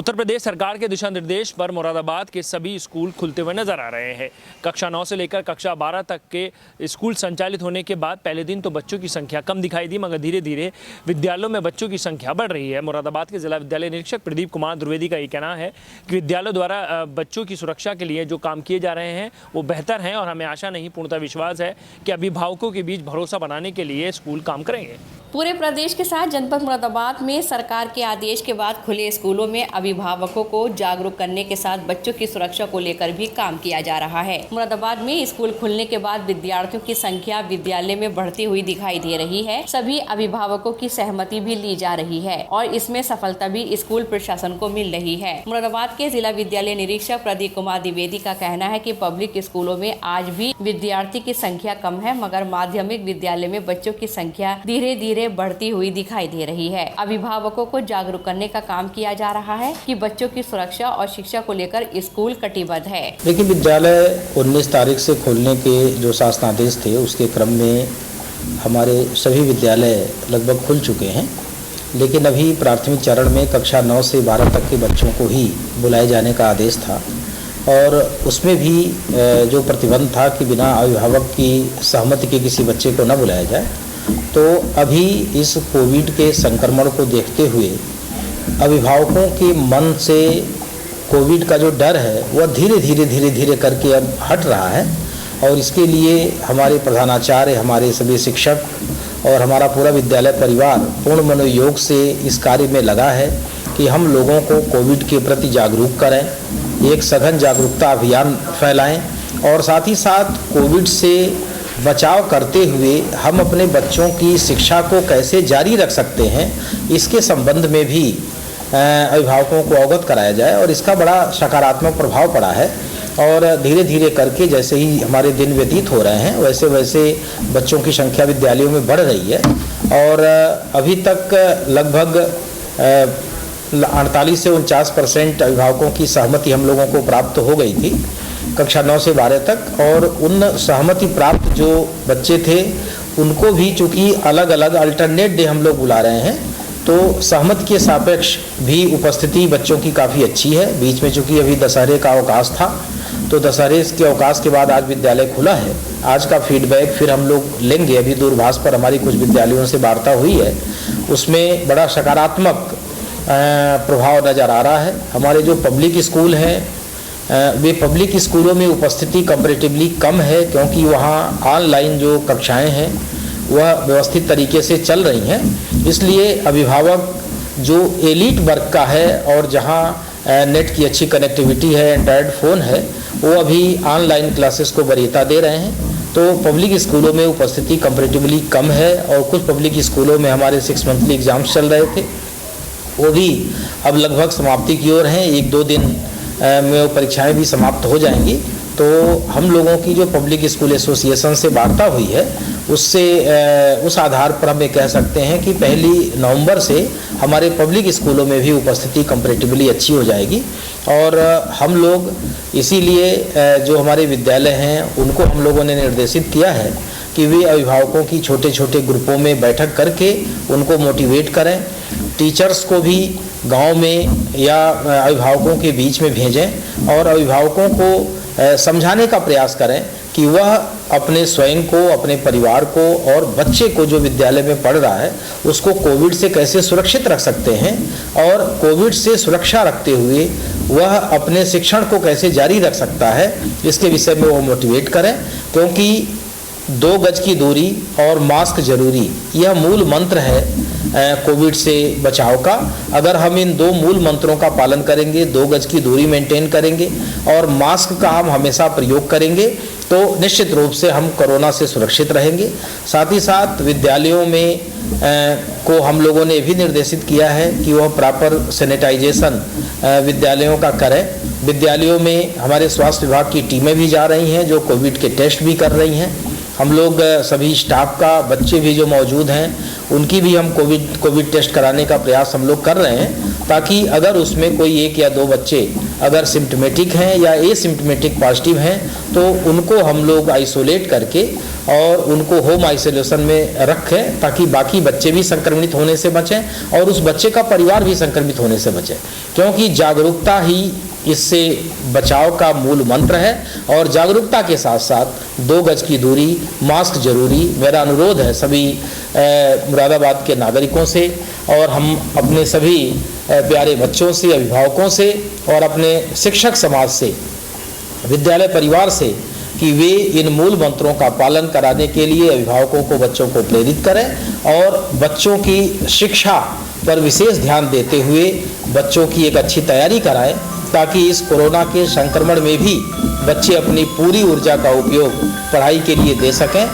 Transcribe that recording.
उत्तर प्रदेश सरकार के दिशा निर्देश पर मुरादाबाद के सभी स्कूल खुलते हुए नजर आ रहे हैं। कक्षा 9 से लेकर कक्षा 12 तक के स्कूल संचालित होने के बाद पहले दिन तो बच्चों की संख्या कम दिखाई दी, मगर धीरे धीरे विद्यालयों में बच्चों की संख्या बढ़ रही है। मुरादाबाद के जिला विद्यालय निरीक्षक प्रदीप कुमार द्विवेदी का ये कहना है कि विद्यालयों द्वारा बच्चों की सुरक्षा के लिए जो काम किए जा रहे हैं वो बेहतर हैं और हमें आशा नहीं पूर्णतः विश्वास है कि अभिभावकों के बीच भरोसा बनाने के लिए स्कूल काम करेंगे। पूरे प्रदेश के साथ जनपद मुरादाबाद में सरकार के आदेश के बाद खुले स्कूलों में अभिभावकों को जागरूक करने के साथ बच्चों की सुरक्षा को लेकर भी काम किया जा रहा है। मुरादाबाद में स्कूल खुलने के बाद विद्यार्थियों की संख्या विद्यालय में बढ़ती हुई दिखाई दे रही है। सभी अभिभावकों की सहमति भी ली जा रही है और इसमें सफलता भी स्कूल प्रशासन को मिल रही है। मुरादाबाद के जिला विद्यालय निरीक्षक प्रदीप कुमार द्विवेदी का कहना है कि पब्लिक स्कूलों में आज भी विद्यार्थी की संख्या कम है, मगर माध्यमिक विद्यालय में बच्चों की संख्या धीरे धीरे बढ़ती हुई दिखाई दे रही है। अभिभावकों को जागरूक करने का काम किया जा रहा है कि बच्चों की सुरक्षा और शिक्षा को लेकर स्कूल कटिबद्ध है। देखिए, विद्यालय 19 तारीख से खोलने के जो शासनादेश थे उसके क्रम में हमारे सभी विद्यालय लगभग खुल चुके हैं, लेकिन अभी प्राथमिक चरण में कक्षा 9 से 12 तक के बच्चों को ही बुलाए जाने का आदेश था और उसमें भी जो प्रतिबंध था कि बिना अभिभावक की सहमति के किसी बच्चे को न बुलाया जाए। तो अभी इस कोविड के संक्रमण को देखते हुए अभिभावकों के मन से कोविड का जो डर है वह धीरे धीरे करके अब हट रहा है और इसके लिए हमारे प्रधानाचार्य, हमारे सभी शिक्षक और हमारा पूरा विद्यालय परिवार पूर्ण मनोयोग से इस कार्य में लगा है कि हम लोगों को कोविड के प्रति जागरूक करें, एक सघन जागरूकता अभियान फैलाएं और साथ ही साथ कोविड से बचाव करते हुए हम अपने बच्चों की शिक्षा को कैसे जारी रख सकते हैं इसके संबंध में भी अभिभावकों को अवगत कराया जाए और इसका बड़ा सकारात्मक प्रभाव पड़ा है। और धीरे धीरे करके जैसे ही हमारे दिन व्यतीत हो रहे हैं वैसे वैसे बच्चों की संख्या विद्यालयों में बढ़ रही है और अभी तक लगभग 48 से 49% अभिभावकों की सहमति हम लोगों को प्राप्त हो गई थी कक्षा 9 से 12 तक। और उन सहमति प्राप्त जो बच्चे थे उनको भी चूँकि अलग अलग अल्टरनेट डे हम लोग बुला रहे हैं तो सहमति के सापेक्ष भी उपस्थिति बच्चों की काफ़ी अच्छी है। बीच में चूँकि अभी दशहरे का अवकाश था तो दशहरे के अवकाश के बाद आज विद्यालय खुला है। आज का फीडबैक फिर हम लोग लेंगे। अभी दूरभाष पर हमारी कुछ विद्यालयों से वार्ता हुई है, उसमें बड़ा सकारात्मक प्रभाव नज़र आ रहा है। हमारे जो पब्लिक स्कूल हैं वे पब्लिक स्कूलों में उपस्थिति कंपैरेटिवली कम है क्योंकि वहाँ ऑनलाइन जो कक्षाएं हैं वह व्यवस्थित तरीके से चल रही हैं। इसलिए अभिभावक जो एलीट वर्ग का है और जहाँ नेट की अच्छी कनेक्टिविटी है, एंड्रॉयड फ़ोन है, वो अभी ऑनलाइन क्लासेस को वरीयता दे रहे हैं। तो पब्लिक स्कूलों में उपस्थिति कंपैरेटिवली कम है और कुछ पब्लिक स्कूलों में हमारे 6 मंथली एग्ज़ाम्स चल रहे थे, वो भी अब लगभग समाप्ति की ओर हैं। 1-2 दिन में वो परीक्षाएं भी समाप्त हो जाएंगी। तो हम लोगों की जो पब्लिक स्कूल एसोसिएशन से वार्ता हुई है उससे उस आधार पर हम ये कह सकते हैं कि 1 नवंबर से हमारे पब्लिक स्कूलों में भी उपस्थिति कंपैरेटिवली अच्छी हो जाएगी। और हम लोग इसीलिए जो हमारे विद्यालय हैं उनको हम लोगों ने निर्देशित किया है कि वे अभिभावकों की छोटे छोटे ग्रुपों में बैठक करके उनको मोटिवेट करें, टीचर्स को भी गांव में या अभिभावकों के बीच में भेजें और अभिभावकों को समझाने का प्रयास करें कि वह अपने स्वयं को, अपने परिवार को और बच्चे को जो विद्यालय में पढ़ रहा है उसको कोविड से कैसे सुरक्षित रख सकते हैं और कोविड से सुरक्षा रखते हुए वह अपने शिक्षण को कैसे जारी रख सकता है इसके विषय में वो मोटिवेट करें। क्योंकि 2 गज की दूरी और मास्क जरूरी, यह मूल मंत्र है कोविड से बचाव का। अगर हम इन 2 मूल मंत्रों का पालन करेंगे, 2 गज की दूरी मेंटेन करेंगे और मास्क का हम हमेशा प्रयोग करेंगे तो निश्चित रूप से हम कोरोना से सुरक्षित रहेंगे। साथ ही साथ विद्यालयों में को हम लोगों ने भी निर्देशित किया है कि वह प्रॉपर सैनिटाइजेशन विद्यालयों का करें। विद्यालयों में हमारे स्वास्थ्य विभाग की टीमें भी जा रही हैं जो कोविड के टेस्ट भी कर रही हैं। हम लोग सभी स्टाफ का, बच्चे भी जो मौजूद हैं उनकी भी हम कोविड टेस्ट कराने का प्रयास हम लोग कर रहे हैं, ताकि अगर उसमें कोई 1 या 2 बच्चे अगर सिम्टमेटिक हैं या एसिम्टमेटिक पॉजिटिव हैं तो उनको हम लोग आइसोलेट करके और उनको होम आइसोलेशन में रखें, ताकि बाकी बच्चे भी संक्रमित होने से बचें और उस बच्चे का परिवार भी संक्रमित होने से बचे, क्योंकि जागरूकता ही इससे बचाव का मूल मंत्र है। और जागरूकता के साथ साथ 2 गज की दूरी, मास्क जरूरी। मेरा अनुरोध है सभी मुरादाबाद के नागरिकों से और हम अपने सभी प्यारे बच्चों से, अभिभावकों से और अपने शिक्षक समाज से, विद्यालय परिवार से कि वे इन मूल मंत्रों का पालन कराने के लिए अभिभावकों को, बच्चों को प्रेरित करें और बच्चों की शिक्षा पर विशेष ध्यान देते हुए बच्चों की एक अच्छी तैयारी कराएं, ताकि इस कोरोना के संक्रमण में भी बच्चे अपनी पूरी ऊर्जा का उपयोग पढ़ाई के लिए दे सकें।